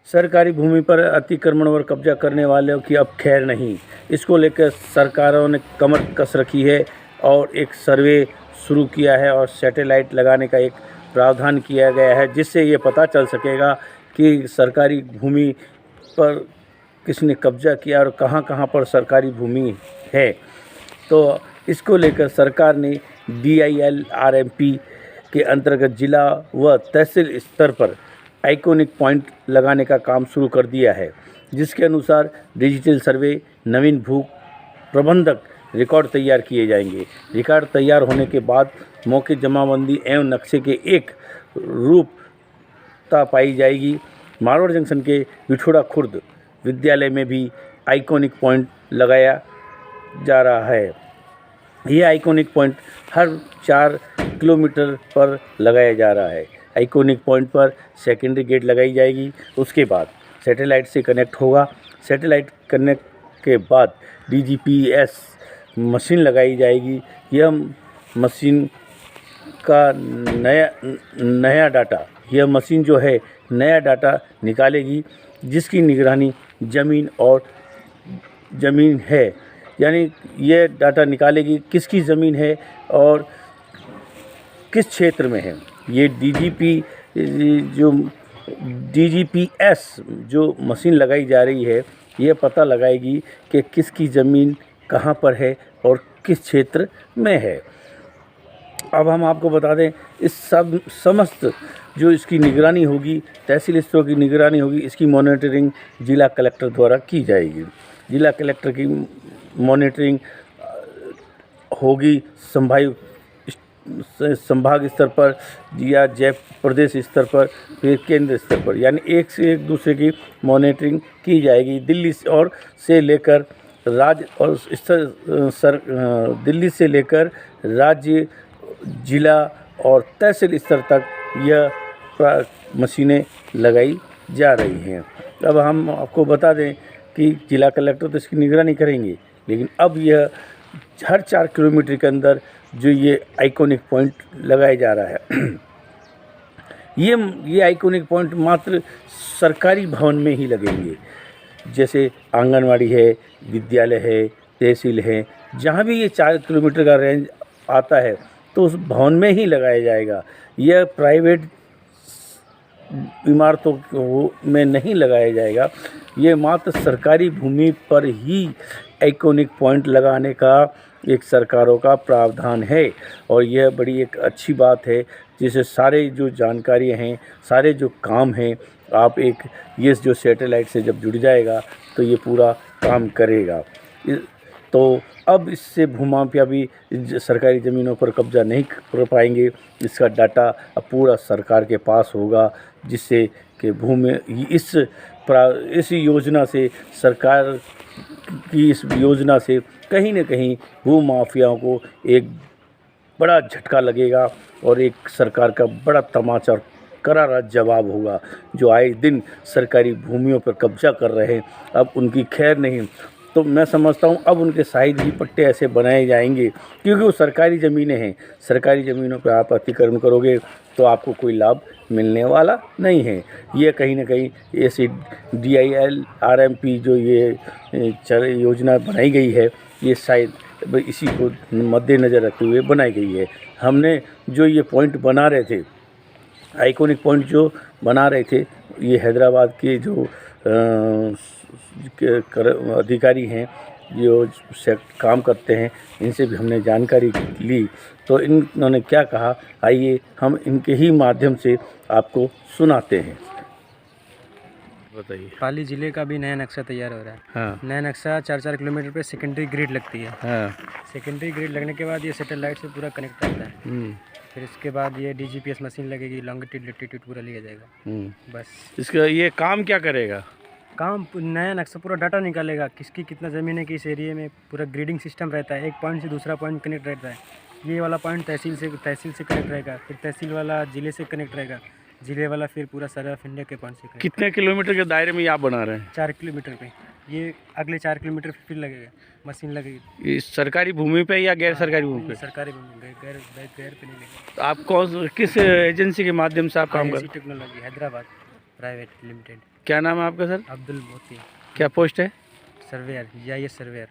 सरकारी भूमि पर अतिक्रमण और कब्जा करने वालों की अब खैर नहीं। इसको लेकर सरकारों ने कमर कस रखी है और एक सर्वे शुरू किया है और सैटेलाइट लगाने का एक प्रावधान किया गया है, जिससे ये पता चल सकेगा कि सरकारी भूमि पर किसने कब्जा किया और कहाँ कहाँ पर सरकारी भूमि है। तो इसको लेकर सरकार ने DILRMP के अंतर्गत जिला व तहसील स्तर पर आइकॉनिक पॉइंट लगाने का काम शुरू कर दिया है, जिसके अनुसार डिजिटल सर्वे, नवीन भू प्रबंधक रिकॉर्ड तैयार किए जाएंगे। रिकॉर्ड तैयार होने के बाद मौके जमाबंदी एवं नक्शे के एक रूपता पाई जाएगी। मारवाड़ जंक्शन के बिठूड़ा खुर्द विद्यालय में भी आइकॉनिक पॉइंट लगाया जा रहा है। ये आइकॉनिक पॉइंट हर 4 किलोमीटर पर लगाया जा रहा है। आइकॉनिक पॉइंट पर सेकेंडरी गेट लगाई जाएगी। उसके बाद सैटेलाइट से कनेक्ट होगा। सैटेलाइट कनेक्ट के बाद DGPS मशीन लगाई जाएगी। यह मशीन का नया डाटा, यह मशीन जो है नया डाटा निकालेगी, जिसकी निगरानी ज़मीन है, यानी ये डाटा निकालेगी किसकी ज़मीन है और किस क्षेत्र में है। ये DGPS जो मशीन लगाई जा रही है, ये पता लगाएगी कि किसकी ज़मीन कहाँ पर है और किस क्षेत्र में है। अब हम आपको बता दें, इस समस्त जो इसकी निगरानी होगी, तहसील स्तरों की निगरानी होगी, इसकी मॉनिटरिंग जिला कलेक्टर द्वारा की जाएगी। जिला कलेक्टर की मॉनिटरिंग होगी संभाग स्तर पर या प्रदेश स्तर पर, फिर केंद्र स्तर पर, यानी एक से एक दूसरे की मॉनिटरिंग की जाएगी। दिल्ली से लेकर राज्य, जिला और तहसील स्तर तक यह मशीनें लगाई जा रही हैं। अब हम आपको बता दें कि जिला कलेक्टर तो इसकी निगरानी करेंगे, लेकिन अब यह हर 4 किलोमीटर के अंदर जो ये आइकॉनिक पॉइंट लगाया जा रहा है, ये आइकॉनिक पॉइंट मात्र सरकारी भवन में ही लगेंगे। जैसे आंगनवाड़ी है, विद्यालय है, तहसील है, जहाँ भी ये 4 किलोमीटर का रेंज आता है तो उस भवन में ही लगाया जाएगा। यह प्राइवेट इमारतों में नहीं लगाया जाएगा। ये मात्र सरकारी भूमि पर ही आइकॉनिक पॉइंट लगाने का एक सरकारों का प्रावधान है और यह बड़ी एक अच्छी बात है, जिससे सारे जो जानकारियाँ हैं, सारे जो काम हैं, आप एक ये जो सैटेलाइट से जब जुड़ जाएगा तो ये पूरा काम करेगा। तो अब इससे भूमाफिया भी सरकारी ज़मीनों पर कब्जा नहीं कर पाएंगे। इसका डाटा अब पूरा सरकार के पास होगा, जिससे कि इस योजना से, सरकार की इस योजना से कहीं न कहीं भूमाफियाओं को एक बड़ा झटका लगेगा और एक सरकार का बड़ा तमाचा और करारा जवाब होगा। जो आए दिन सरकारी भूमियों पर कब्जा कर रहे हैं, अब उनकी खैर नहीं। तो मैं समझता हूँ अब उनके साइड ही पट्टे ऐसे बनाए जाएंगे, क्योंकि वो सरकारी ज़मीनें हैं। सरकारी ज़मीनों पर आप अतिक्रमण करोगे तो आपको कोई लाभ मिलने वाला नहीं है। ये कहीं ना कहीं ऐसी DILRMP जो ये योजना बनाई गई है, ये शायद इसी को मद्देनज़र रखते हुए बनाई गई है। हमने जो ये पॉइंट बना रहे थे, आइकॉनिक पॉइंट जो बना रहे थे, ये हैदराबाद के जो अधिकारी हैं जो काम करते हैं, इनसे भी हमने जानकारी ली। तो इन्होंने क्या कहा, आइए हम इनके ही माध्यम से आपको सुनाते हैं। बताइए। पाली जिले का भी नया नक्शा तैयार हो रहा है। हाँ। नया नक्शा 4-4 किलोमीटर पे सेकेंडरी ग्रिड लगती है। हाँ। सेकेंडरी ग्रिड लगने के बाद ये सैटेलाइट से पूरा कनेक्ट रहता है। फिर इसके बाद ये DGPS मशीन लगेगी, लॉन्गिट्यूड लैटिट्यूड पूरा लिया जाएगा। बस इसका ये काम क्या करेगा? काम नया नक्शा पूरा डाटा निकालेगा, किसकी कितना ज़मीन है, किस एरिया में। पूरा ग्रेडिंग सिस्टम रहता है, एक पॉइंट से दूसरा पॉइंट कनेक्ट रहता है। ये वाला पॉइंट तहसील से कनेक्ट रहेगा, फिर तहसील वाला ज़िले से कनेक्ट रहेगा, ज़िले वाला फिर पूरा सर्वे ऑफ इंडिया के पॉइंट से कनेक्ट। कितने किलोमीटर के दायरे में आप बना रहे हैं? 4 किलोमीटर पे। ये अगले 4 किलोमीटर फिर लगेगा, मशीन लगेगी। ये सरकारी भूमि पे या गैर सरकारी भूमि पे? सरकारी भूमि, गैर पे नहीं लगेगा। तो आप किस एजेंसी के माध्यम से आप काम कर? Technology Hyderabad private limited. क्या नाम है आपका सर? अब्दुल मोती, क्या पोस्ट है? Surveyor, GIS surveyor.